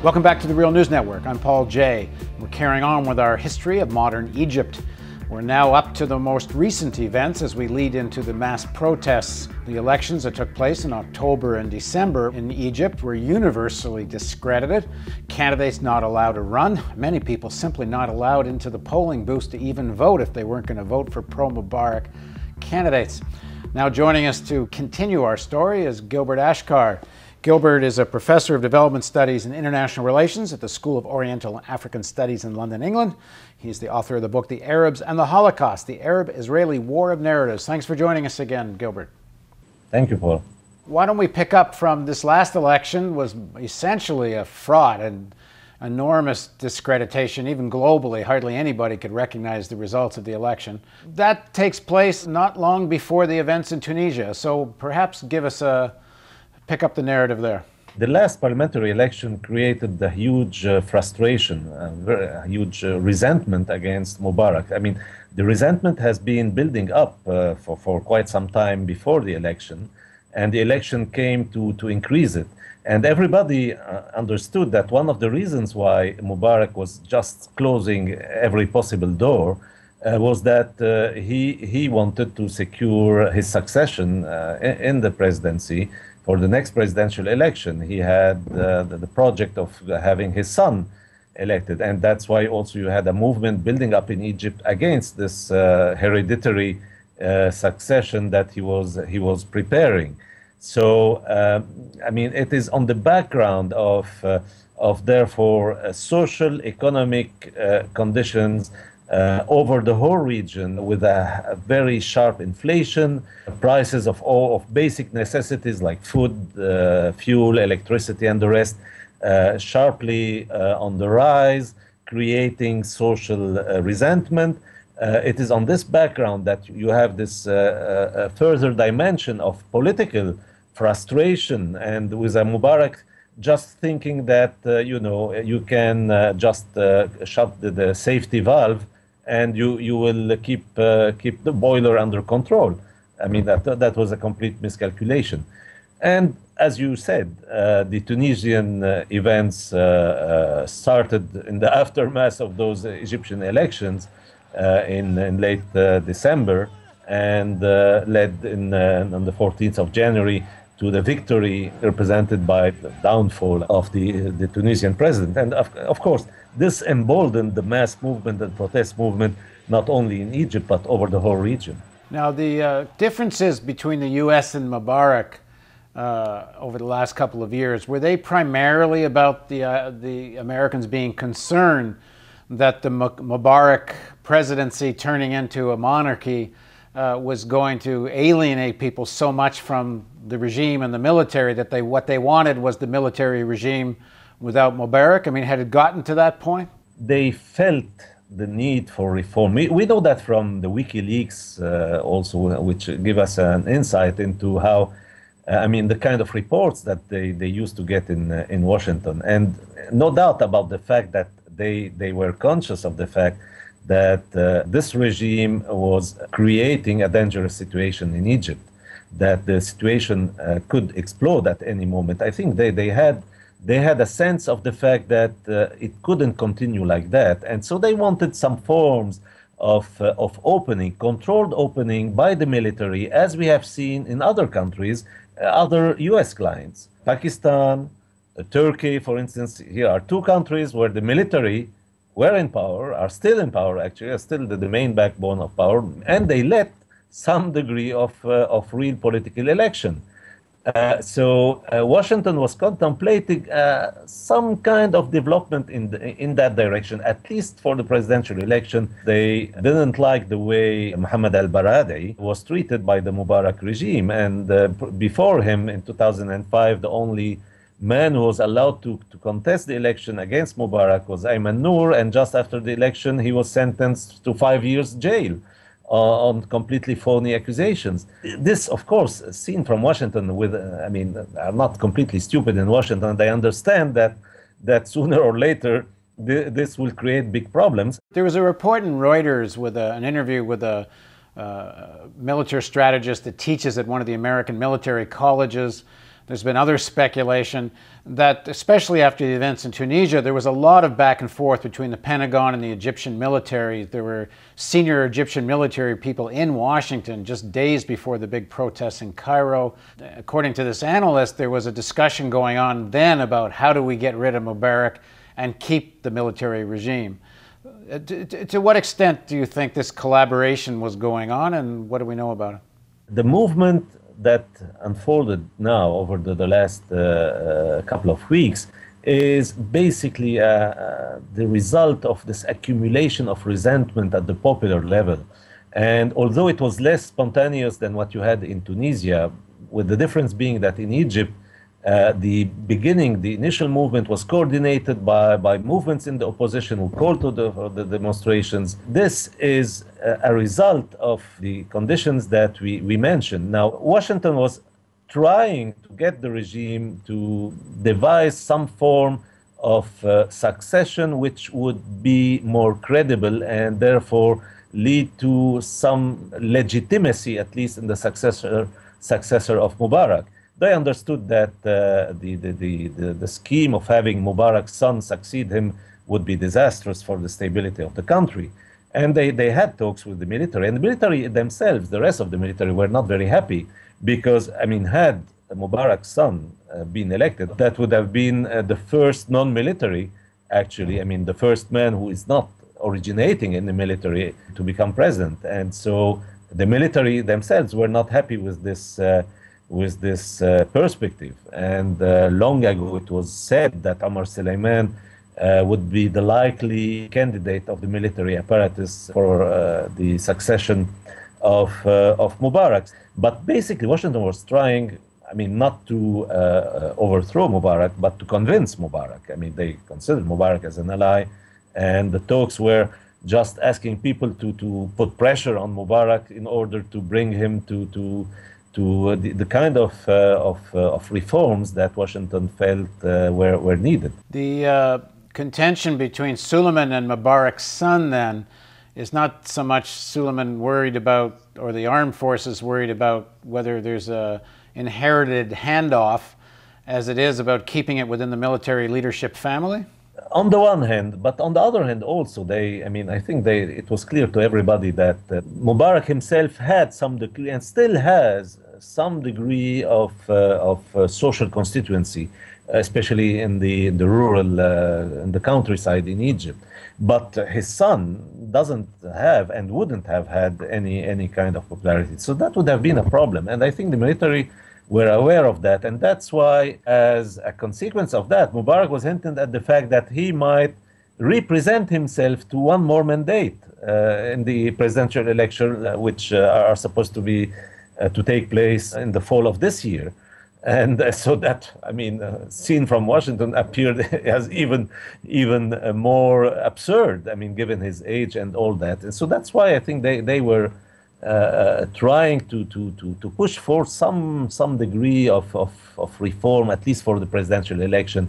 Welcome back to the Real News Network. I'm Paul Jay. We're carrying on with our history of modern Egypt. We're now up to the most recent events as we lead into the mass protests. The elections that took place in October and December in Egypt were universally discredited. Candidates not allowed to run. Many people simply not allowed into the polling booths to even vote if they weren't going to vote for pro-Mubarak candidates. Now joining us to continue our story is Gilbert Achcar. Gilbert is a professor of development studies and international relations at the School of Oriental and African Studies in London, England. He's the author of the book, The Arabs and the Holocaust, The Arab-Israeli War of Narratives. Thanks for joining us again, Gilbert. Thank you, Paul. Why don't we pick up from this last election was essentially a fraud and enormous discreditation, even globally. Hardly anybody could recognize the results of the election. That takes place not long before the events in Tunisia. So perhaps pick up the narrative there. The last parliamentary election created a huge frustration, a huge resentment against Mubarak. I mean, the resentment has been building up for quite some time before the election, and the election came to increase it. And everybody understood that one of the reasons why Mubarak was just closing every possible door was that he wanted to secure his succession in the presidency. For the next presidential election, he had the project of having his son elected. And that's why also you had a movement building up in Egypt against this hereditary succession that he was preparing. So, I mean, it is on the background of therefore, social, economic conditions over the whole region, with a very sharp inflation, prices of all of basic necessities like food, fuel, electricity, and the rest sharply on the rise, creating social resentment. It is on this background that you have this further dimension of political frustration, and with Mubarak just thinking that you can just shut the safety valve and you will keep the boiler under control. I mean, that was a complete miscalculation. And as you said, the Tunisian events started in the aftermath of those Egyptian elections in late December, and led on the 14th of January to the victory represented by the downfall of the Tunisian president. And of course, this emboldened the mass movement and protest movement, not only in Egypt, but over the whole region. Now, the differences between the U.S. and Mubarak over the last couple of years, were they primarily about the Americans being concerned that the Mubarak presidency turning into a monarchy was going to alienate people so much from the regime and the military that what they wanted was the military regime without Mubarak? I mean, had it gotten to that point? They felt the need for reform. We know that from the WikiLeaks also, which give us an insight into how, the kind of reports that they used to get in Washington. And no doubt about the fact that they were conscious of the fact that this regime was creating a dangerous situation in Egypt, that the situation could explode at any moment. I think they had a sense of the fact that it couldn't continue like that. And so they wanted some forms of opening, controlled opening by the military, as we have seen in other countries, other US clients. Pakistan, Turkey, for instance, here are two countries where the military were in power, are still in power actually, are still the main backbone of power, and they let some degree of real political election. So Washington was contemplating some kind of development in that direction, at least for the presidential election. They didn't like the way Mohammed al-Baradei was treated by the Mubarak regime, and before him in 2005, the only man who was allowed to contest the election against Mubarak was Ayman Noor, and just after the election he was sentenced to 5 years jail on completely phony accusations. This, of course, seen from Washington I'm not completely stupid in Washington. They understand that sooner or later this will create big problems. There was a report in Reuters with an interview with a military strategist that teaches at one of the American military colleges There's been other speculation that, especially after the events in Tunisia, there was a lot of back and forth between the Pentagon and the Egyptian military. There were senior Egyptian military people in Washington just days before the big protests in Cairo. According to this analyst, there was a discussion going on then about how do we get rid of Mubarak and keep the military regime. To what extent do you think this collaboration was going on, and what do we know about it? The movement that unfolded now over the last couple of weeks is basically the result of this accumulation of resentment at the popular level. And although it was less spontaneous than what you had in Tunisia, with the difference being that in Egypt, the initial movement was coordinated by movements in the opposition who called to the demonstrations. This is a result of the conditions that we mentioned. Now, Washington was trying to get the regime to devise some form of succession which would be more credible and therefore lead to some legitimacy, at least in the successor of Mubarak. They understood that the scheme of having Mubarak's son succeed him would be disastrous for the stability of the country. And they had talks with the military. And the military themselves, the rest of the military, were not very happy because, I mean, had Mubarak's son been elected, that would have been the first non-military, actually, I mean, the first man who is not originating in the military to become president. And so the military themselves were not happy with this perspective. And long ago it was said that Omar Suleiman would be the likely candidate of the military apparatus for the succession of Mubarak. But basically Washington was trying, I mean, not to overthrow Mubarak, but to convince Mubarak. I mean, they considered Mubarak as an ally, and the talks were just asking people to put pressure on Mubarak in order to bring him to the kind of reforms that Washington felt were needed. The contention between Suleiman and Mubarak's son then is not so much Suleiman worried about, or the armed forces worried about, whether there's a inherited handoff, as it is about keeping it within the military leadership family? On the one hand, but on the other hand also, I think it was clear to everybody that Mubarak himself had some degree, and still has some degree of social constituency, especially in the rural, in the countryside in Egypt. But his son doesn't have and wouldn't have had any kind of popularity. So that would have been a problem. And I think the military were aware of that. And that's why, as a consequence of that, Mubarak was hinting at the fact that he might represent himself to one more mandate in the presidential election, which are supposed to be to take place in the fall of this year. And so that, I mean, seen from Washington, appeared as even more absurd, I mean, given his age and all that. And so that's why I think they were trying to push for some degree of reform, at least for the presidential election.